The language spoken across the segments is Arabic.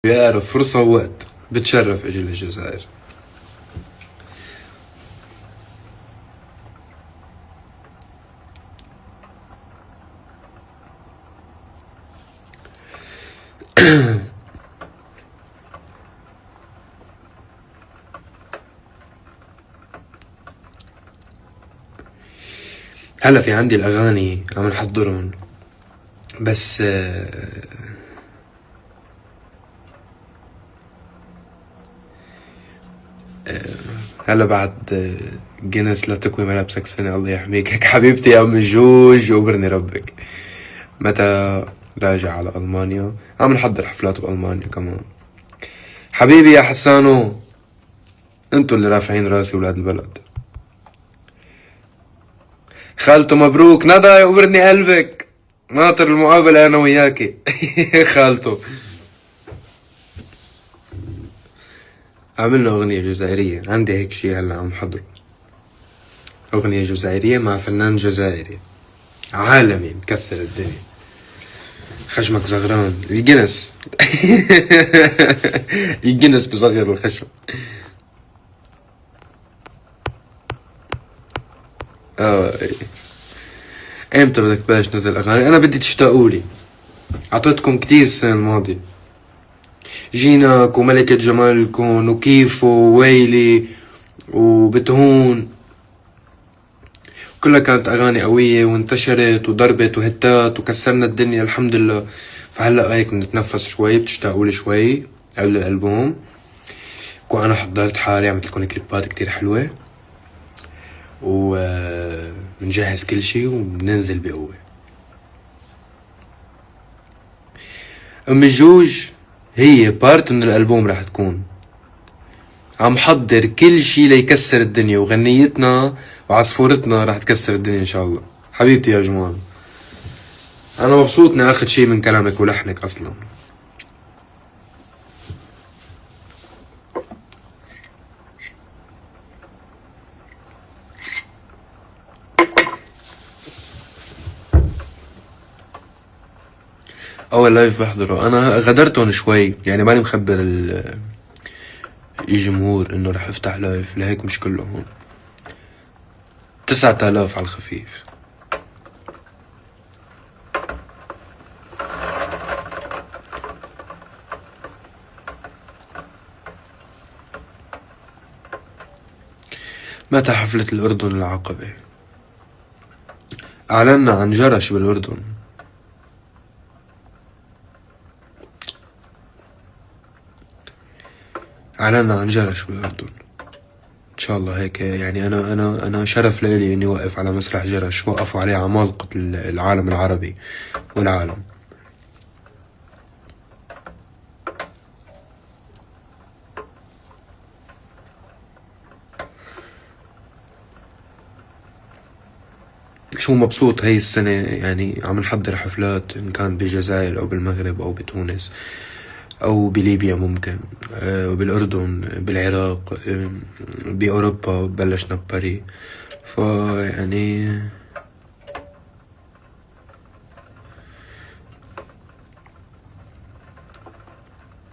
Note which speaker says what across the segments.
Speaker 1: بيعرف فرصة ووقت بتشرف اجي للجزائر. هلا في عندي الاغاني عم نحضرهم، بس هلا بعد جينيس لا تكوي ملابسك سنة الله يحميك. هيك حبيبتي يا ام الجوج وبرني ربك. متى راجع على المانيا؟ عم نحضر حفلات بالمانيا كمان. حبيبي يا حسانو، انتو اللي رافعين راسي ولاد البلد. خالته مبروك ندى وبرني قلبك، ناطر المقابلة انا وياكي. خالته عملنا اغنية جزائرية، عندي هيك شي هلا عم حضره. اغنية جزائرية مع فنان جزائري عالمي مكسر الدنيا. خشمك زغران الجنس. الجنس بصغر الخشم. اه امتى بدك تبلش تنزل اغاني؟ انا بدي تشتاقولي، عطيتكم كتير السنة الماضية. جيناك وملكة جمالكم وكيفو وويلي وبتهون، كلها كانت اغاني قوية وانتشرت وضربت وهتات وكسرنا الدنيا الحمد لله. فهلا هيك بنتنفس شوي، بتشتاقولي شوي قبل الالبوم. وانا حضرت حالي، عملت لكم كليبات كتير حلوة وبنجهز كل شي وبننزل بقوة. ام الجوج هي بارت من الالبوم راح تكون. عم حضر كل شي ليكسر الدنيا، وغنيتنا وعصفورتنا راح تكسر الدنيا ان شاء الله. حبيبتي يا جمال، انا مبسوط اني اخذ شي من كلامك ولحنك اصلا. اول لايف بحضره انا غدرتهم شوي، يعني ماني مخبر الجمهور انه رح افتح لايف، لهيك مش كله هون. 9000 على الخفيف. متى حفلة الأردن العقبة؟ أعلنا عن جرش بالأردن. أعلنا عن جرش بالأردن إن شاء الله. هيك يعني أنا شرف لإلي إني وقف على مسرح جرش، وقفوا عليه عمالقة العالم العربي والعالم. شو مبسوط هاي السنة، يعني عم نحضر حفلات إن كان بالجزائر أو بالمغرب أو بتونس أو بليبيا ممكن، وبالأردن بالعراق، بأوروبا بلشنا بباري. فيعني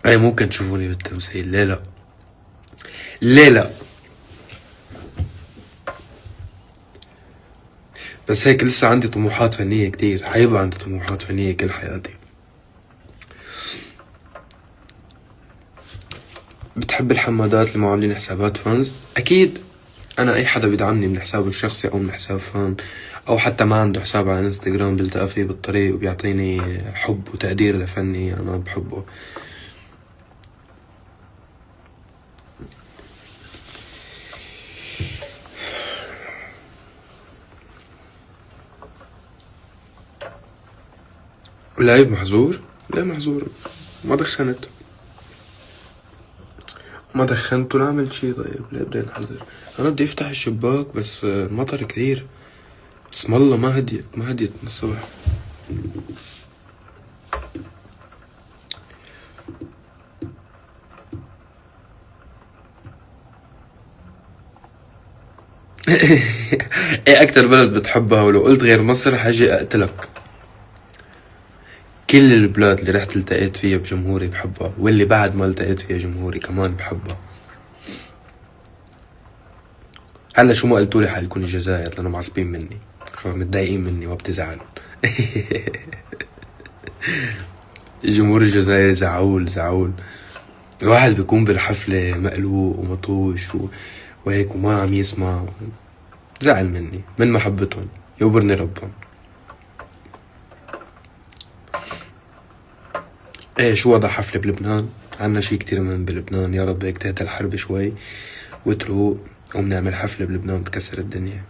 Speaker 1: أي ممكن تشوفوني بالتمثيل، ليه لا؟ ليه لا؟ بس هيك لسه عندي طموحات فنية كتير، حيبقى عندي طموحات فنية كل حياتي. بتحب الحمادات اللي مو عاملين حسابات فانز؟ أكيد. أنا أي حدا بيدعمني من حسابه الشخصي أو من حساب فان، أو حتى ما عنده حساب على انستغرام، بلتقى فيه بالطريق وبيعطيني حب وتقدير لفني أنا بحبه. لايف محظور؟ لا محظور، ما دخنت ولا عملت شي. طيب ليه بدي نحذر؟ أنا بدي أفتح الشباك بس المطر كثير. اسم الله ما هديت من الصبح. ايه اكتر بلد بتحبها، ولو قلت غير مصر حاجي اقتلك؟ كل البلاد اللي رحت التقيت فيها بجمهوري بحبها، واللي بعد ما التقيت فيها جمهوري كمان بحبها. هلا شو ما قلتولي حالكون الجزائر لانه معصبين مني، متضايقين مني، ما بتزعلوا. جمهور الجزائر زعول زعول. الواحد بيكون بالحفلة مقلوق ومطوش وهيك وما عم يسمع، زعل مني من محبتهم، يوبرني ربهم. ايه شو وضع حفلة بلبنان؟ عنا شي كتير مهم بلبنان، يا رب هيك تهدى الحرب شوي وتروق وبنعمل حفلة بلبنان بتكسر الدنيا.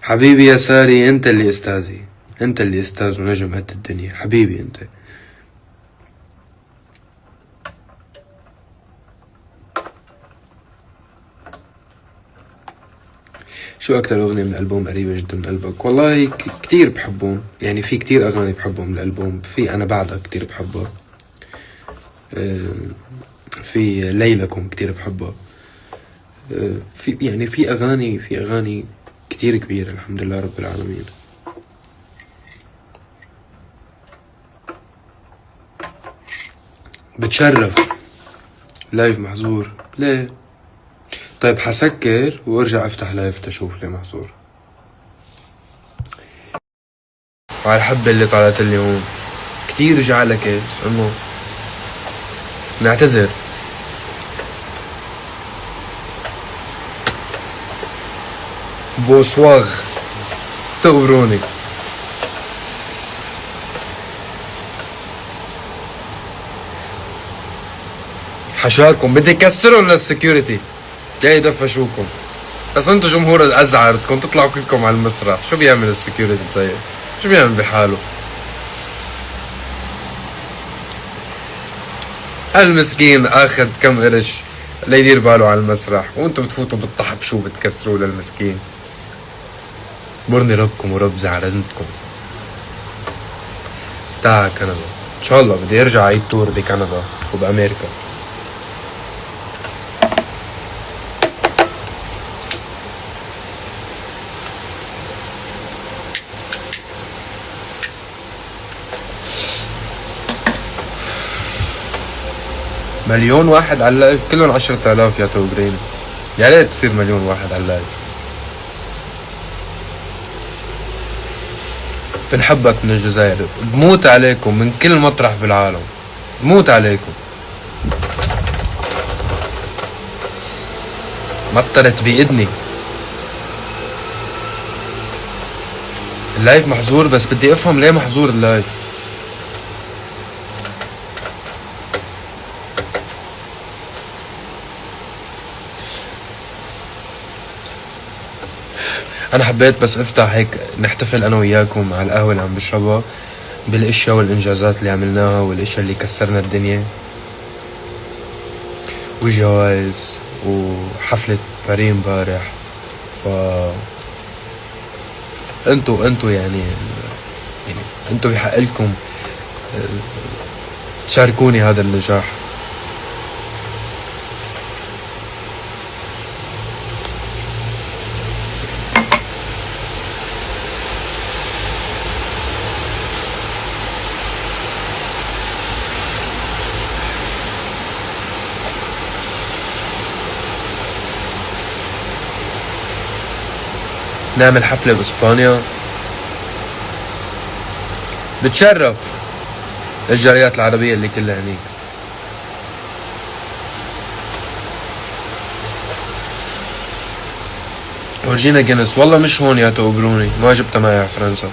Speaker 1: حبيبي يا ساري، انت اللي استاذي، انت اللي استاذ ونجم قد الدنيا، حبيبي انت. شو اكتر اغنية من الالبوم قريبة جدا من قلبك؟ والله كتير بحبهم، يعني في كتير اغاني بحبهم من الالبوم. في انا بعدك كتير بحبها، في ليلكم كتير بحبها، في يعني في اغاني كتير كبيرة الحمد لله رب العالمين. بتشرف لايف محظور ليه؟ طيب حسكر وارجع افتح لايف تشوف ليه محظور. وعلى الحبة اللي طلعت اليوم كتير جعلك بس انه نعتذر. بوسواغ تقبروني. حشاكم بدي كسرهم للسكيورتي جاي يدفشوكم، بس انتو جمهور الازعر بدكم تطلعوا كلكم على المسرح. شو بيعمل السكيورتي طيب؟ شو بيعمل بحاله؟ المسكين اخذ كم قرش ليدير باله على المسرح، وانتم بتفوتوا بالطحب شو بتكسروا للمسكين. برني ربكم ورب زعرنتكم. تعا كندا ان شاء الله، بدي ارجع اعيد تور بكندا وبامريكا. مليون واحد على اللايف، كلهم 10,000 يا توبرين. يا ريت تصير مليون واحد على اللايف. بنحبك من الجزائر، بموت عليكم من كل مطرح بالعالم، بموت عليكم. مطرت بإذني. اللايف محظور، بس بدي افهم ليه محظور اللايف. انا حبيت بس افتح هيك نحتفل انا وياكم على القهوة اللي عم بشربها بالاشياء والانجازات اللي عملناها والاشياء اللي كسرنا الدنيا، وجوائز وحفلة باري امبارح. ف انتو يعني انتو بحق لكم تشاركوني هذا النجاح. نعمل حفلة بإسبانيا، بتشرف الجاليات العربية اللي كلها هنيك. ورجينا جينيس، والله مش هون يا تقبروني، ما جبتها معي على فرنسا.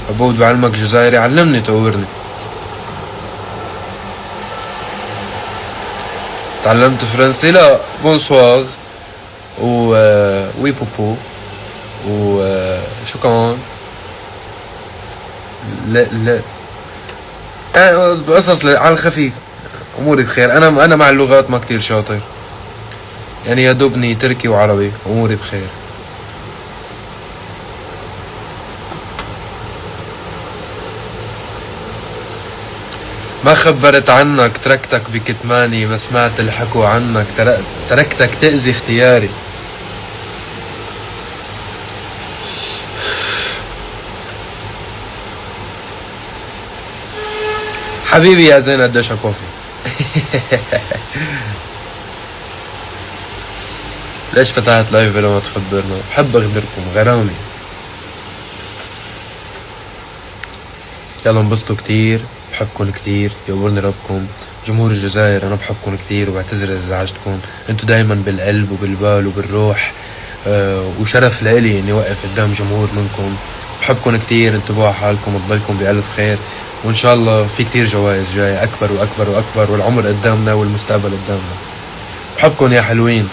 Speaker 1: أبود بعلمك جزائري، علمني تقبرني. تعلمت فرنسي؟ لا. بونسواغ وي بوبو شو كمان؟ لا قصص على الخفيف، اموري بخير. انا مع اللغات ما كتير شاطر، يعني يا دوبني تركي وعربي، اموري بخير. ما خبرت عنك، تركتك بكتماني، ما سمعت الحكوا عنك، تركتك تأذي اختياري. حبيبي يا زين قديش كوفي. ليش فتحت لايف بلا ما تخبرنا؟ بحب اغدركم غرامي. يلا انبسطوا كتير، بحبكن كتير، يقبرني ربكم. جمهور الجزائر انا بحبكن كتير وبعتذر اذا ازعجتكن، انتو دايما بالقلب وبالبال وبالروح. وشرف لإلي اني وقف قدام جمهور منكم. بحبكن كتير، انتبهوا على حالكم وتضلكم بألف خير، وان شاء الله في كتير جوائز جاي اكبر واكبر واكبر، والعمر قدامنا والمستقبل قدامنا. بحبكن يا حلوين.